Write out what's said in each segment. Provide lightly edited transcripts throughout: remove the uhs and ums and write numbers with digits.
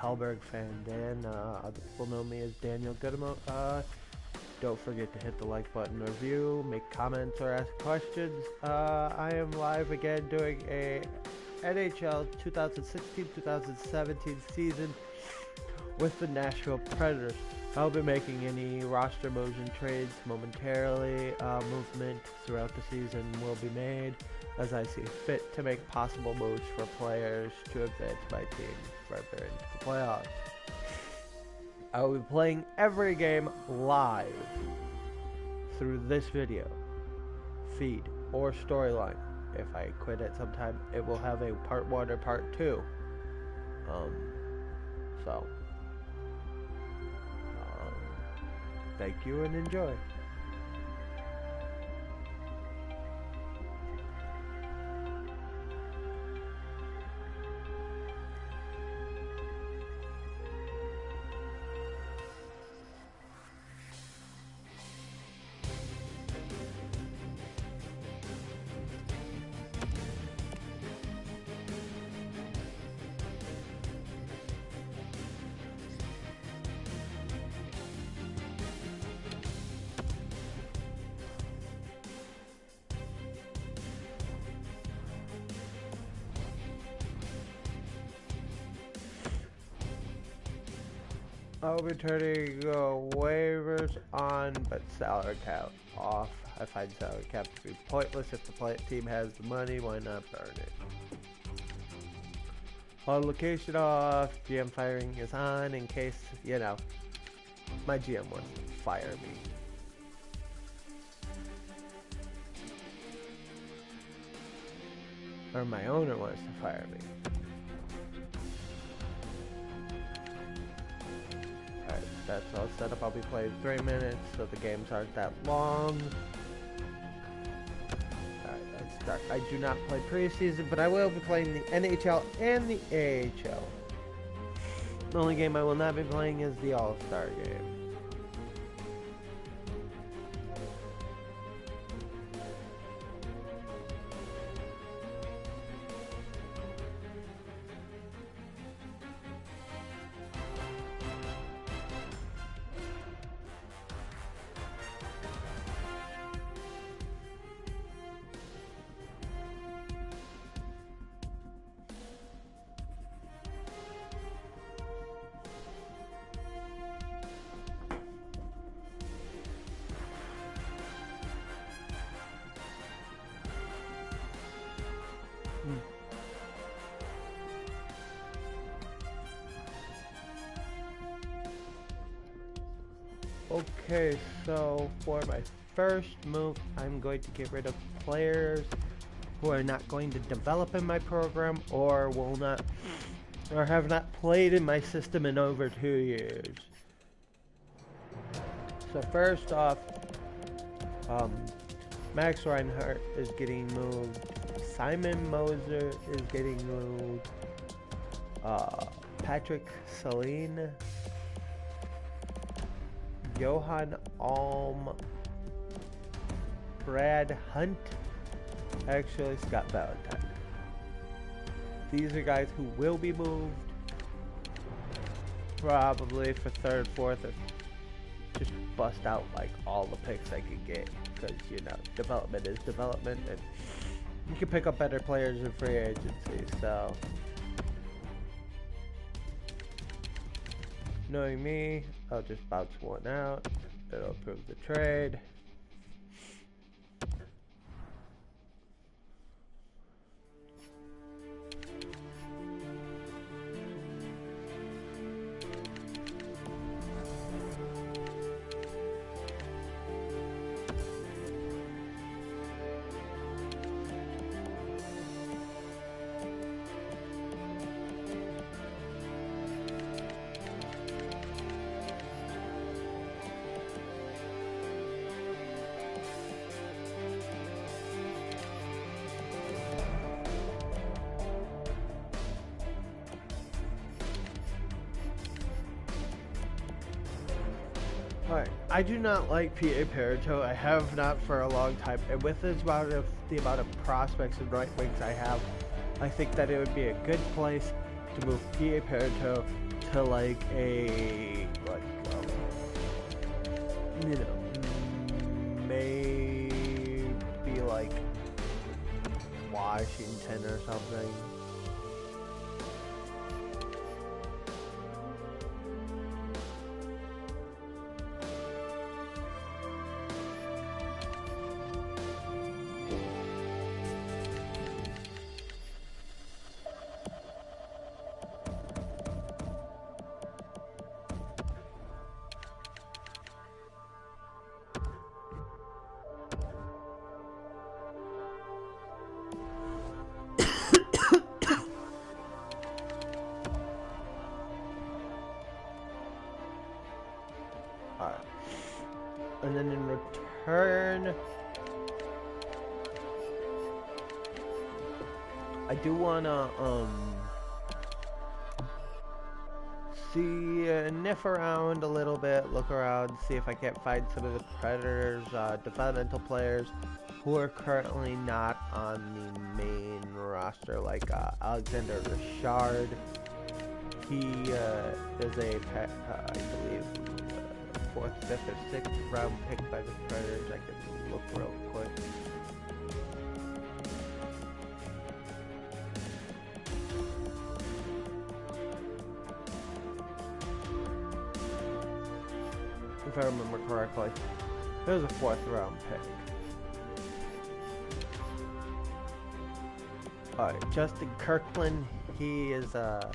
Hellberg fan Dan. Other people know me as Daniel Goodamo. Don't forget to hit the like button, review, make comments, or ask questions. I am live again doing a NHL 2016-2017 season with the Nashville Predators. I'll be making any roster moves and trades momentarily. Movement throughout the season will be made as I see fit to make possible moves for players to advance my team further into the playoffs. I will be playing every game live through this video, feed, or storyline. If I quit at some time, it will have a part 1 or part 2. Thank you and enjoy. I'll be turning waivers on, but salary cap off. I find salary cap to be pointless. If the team has the money, why not burn it? On location off, GM firing is on in case, you know, my GM wants to fire me. Or my owner wants to fire me. That's all set up. I'll be playing 3 minutes, so the games aren't that long. Alright, let's start. I do not play preseason, but I will be playing the NHL and the AHL. The only game I will not be playing is the All-Star game. Okay, so for my first move, I'm going to get rid of players who are not going to develop in my program or will not, or have not played in my system in over 2 years. So first off, Max Reinhardt is getting moved. Simon Moser is getting moved. Patrick Saline, Johan Alm, Brad Hunt, actually Scott Valentine. These are guys who will be moved, probably for 3rd, 4th, or just bust out like all the picks I could get, because you know, development is development, and you can pick up better players in free agency. So knowing me, I'll just bounce one out. It'll approve the trade. Alright, I do not like PA Parito. I have not for a long time. And with the amount of prospects and right wings I have, I think that it would be a good place to move PA Parito to like a you know, maybe like Washington or something. Alright. And then in return, I do wanna sniff around a little bit, look around, see if I can't find some of the Predators, developmental players who are currently not on the main roster, like Alexander Richard. He is a, I believe, 4th, 5th, or 6th round pick by the Predators. I can look real quick. If I remember correctly, it was a 4th round pick. Alright, Justin Kirkland, he is a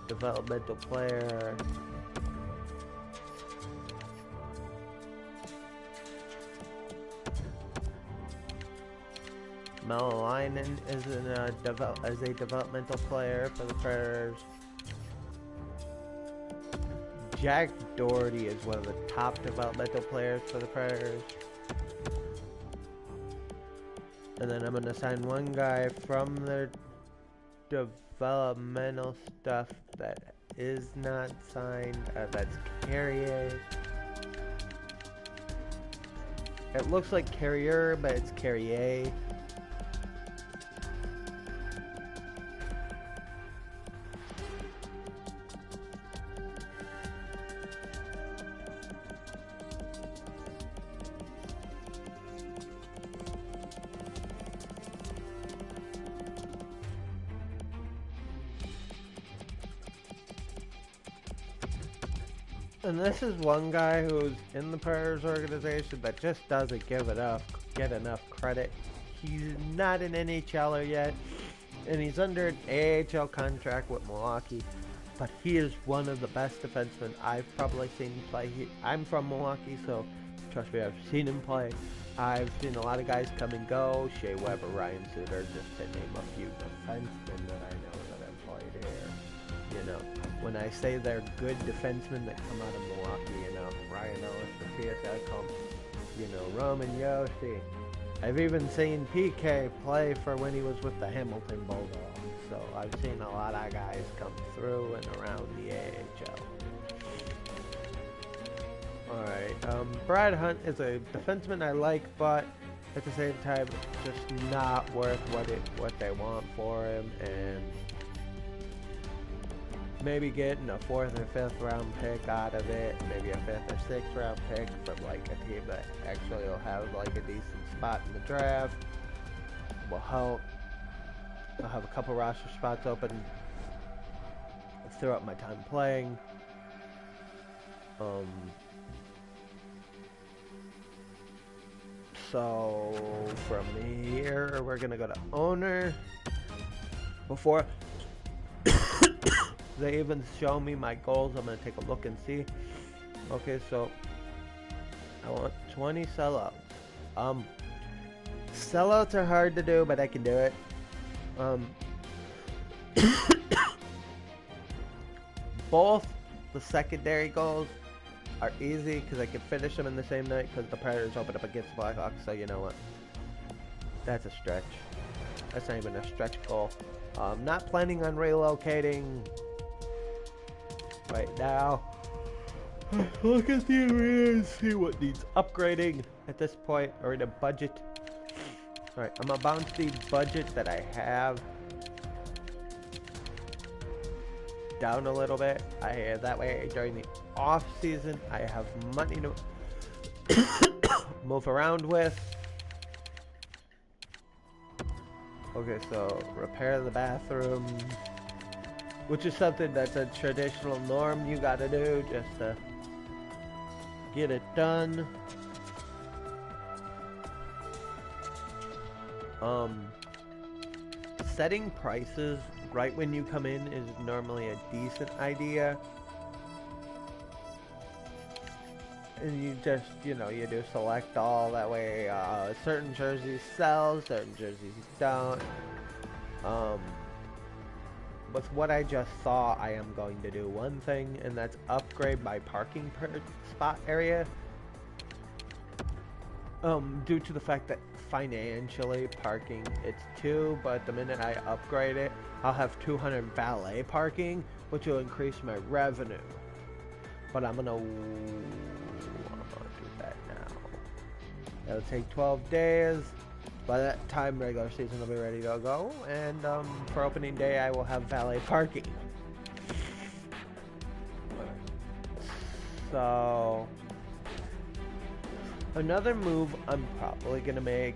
developmental player. Melalainen is a developmental player for the Predators. Jack Doherty is one of the top developmental players for the Predators. And then I'm going to sign one guy from their developmental stuff that is not signed. That's Carrier. It looks like Carrier, but it's Carrier. And this is one guy who's in the Predators organization that just doesn't get enough credit. He's not an NHLer yet, and he's under an AHL contract with Milwaukee, but he is one of the best defensemen I've probably seen play. I'm from Milwaukee, so trust me, I've seen him play. I've seen a lot of guys come and go, Shea Weber, Ryan Suter, just to name a few defensemen that I know that have played here. You know, when I say they're good defensemen that come out of Milwaukee, you know, Ryan Ellis, Matthias Ekholm, you know, Roman Josi. I've even seen PK play for when he was with the Hamilton Bulldogs. So I've seen a lot of guys come through and around the AHL. Alright, Brad Hunt is a defenseman I like, but at the same time, just not worth what they want for him, and maybe getting a 4th or 5th round pick out of it, maybe a 5th or 6th round pick from like a team that actually will have like a decent spot in the draft will help. I'll have a couple roster spots open throughout my time playing. So from here we're gonna go to owner. Before they even show me my goals, I'm gonna take a look and see. Okay, so I want 20 sellouts. Sellouts are hard to do, but I can do it. Both the secondary goals are easy because I can finish them in the same night because the Predators open up against the Blackhawks. So you know what? That's a stretch. That's not even a stretch goal. Not planning on relocating right now. Look at the arena and see what needs upgrading at this point, or in a budget. Alright, I'm gonna bounce the budget that I have down a little bit. That way during the off season I have money to move around with. Okay, so repair the bathroom, which is something that's a traditional norm you gotta do just to get it done. Setting prices right when you come in is normally a decent idea. And you just, you know, you do select all, that way certain jerseys sell, certain jerseys don't. With what I just saw, I am going to do one thing, and that's upgrade my parking spot area. Due to the fact that financially parking, it's 2, but the minute I upgrade it, I'll have 200 valet parking, which will increase my revenue. But I'm gonna do that now. It'll take 12 days. By that time, regular season will be ready to go, and for opening day, I will have valet parking. So, another move I'm probably gonna make,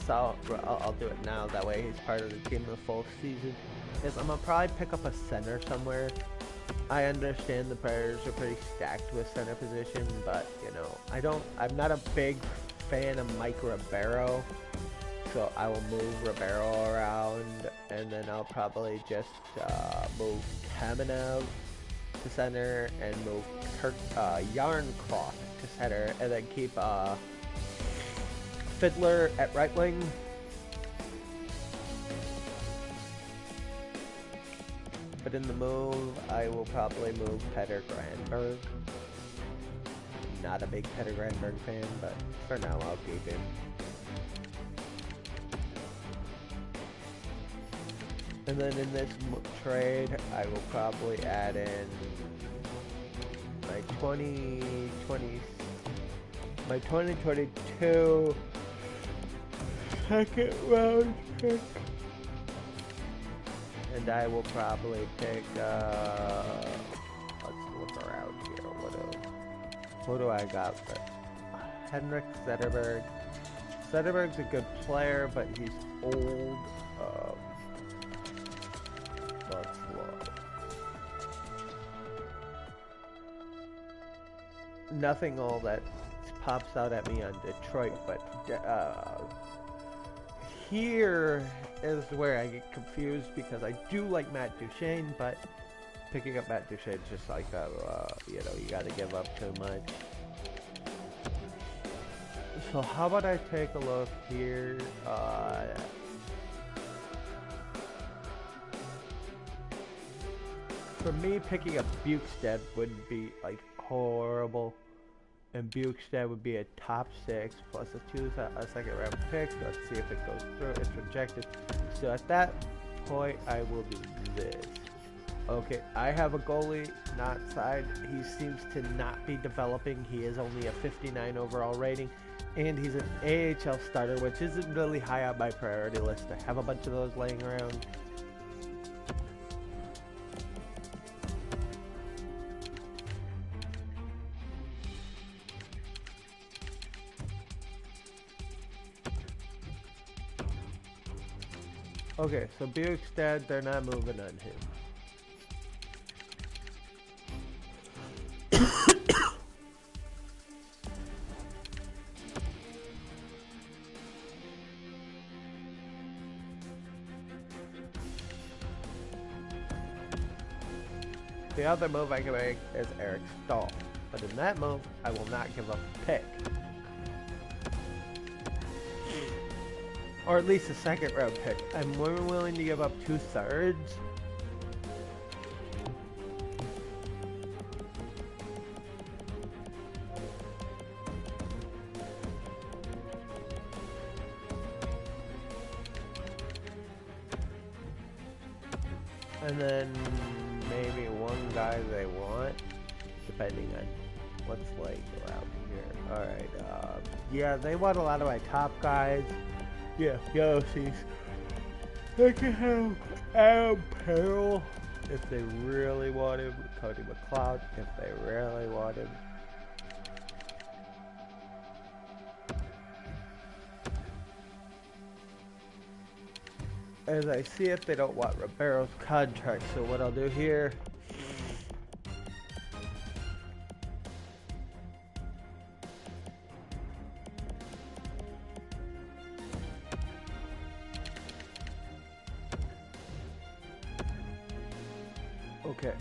so I'll do it now, that way he's part of the team the full season, is I'm gonna probably pick up a center somewhere. I understand the Predators are pretty stacked with center position, but you know, I'm not a big fan of Mike Ribeiro, so I will move Ribeiro around, and then I'll probably just move Kamenev to center and move Yarncroft to center, and then keep Fiddler at right wing. But in the move, I will probably move Petter Granberg. Not a big Petter Granberg fan, but for now I'll keep him. And then in this trade, I will probably add in my 2022 second round pick. And I will probably pick, let's look around here. What do I got for Henrik Zetterberg? Zetterberg's a good player, but he's old. Let's look. Nothing all that pops out at me on Detroit, but here is where I get confused, because I do like Matt Duchene, but picking up Matt Duchene is just like, you know, you gotta give up too much. So how about I take a look here? For me, picking up Bukestad wouldn't be like horrible. And Bukestad would be a top 6 plus a second round pick. Let's see if it goes through. It's rejected. So at that point, I will do this. Okay, I have a goalie not signed. He seems to not be developing. He is only a 59 overall rating, and he's an AHL starter, which isn't really high on my priority list. I have a bunch of those laying around. Okay, so Bukestad, they're not moving on him. The other move I can make is Eric Stahl, but in that move, I will not give up a pick. Or at least a second round pick. I'm more willing to give up 2/3. And then maybe one guy they want, depending on what's like around here. Alright, yeah, they want a lot of my top guys. Yeah, Yossi's. They can have Adam Perel. if they really want him. Cody McLeod, if they really want him. As I see it, they don't want Ribeiro's contract, so what I'll do here, okay.